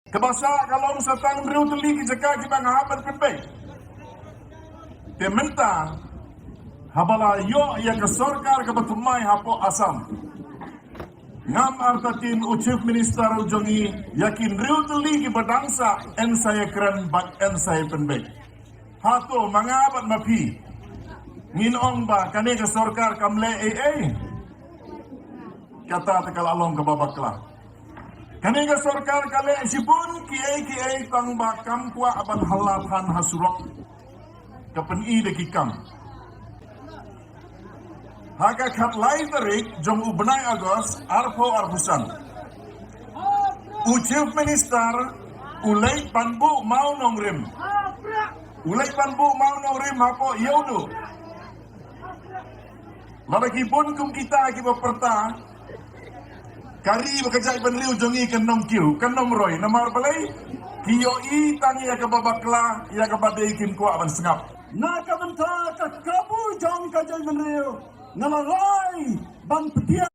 Kabasa kalau sa tang riu tuli ki jaka ki bang hapan penbe. Te menta habala yo ya ke sarkar ke batumai hapo asam. Ngam artatin u chief minister ujongi yakin riu tuli ki badangsa en saya keren bak en saya penbe. Hato mangabat mapi. Nginong ba kani ke sarkar kamle kata tekal along ke babaklah. Kaniga sarkar kale sibun kiai tang bakam kwa aban halatan hasurok kapan ide kikam. Haka kat lai tarik jom ubnai agos arpo arbusan. Chief minister ulai panbu mau nongrim. Ulai panbu mau nongrim hapo yaudu. Lalaki pun kum kita akibat perta. Kari bekerja iban liu jongi kenom kiu, kenom roy, namar balai, kiyo i tangi ya kababakla, ya kabadai kim kuat aban sengap. Na kabenta ka kabu jong ka jay liu, nalaray ban petia.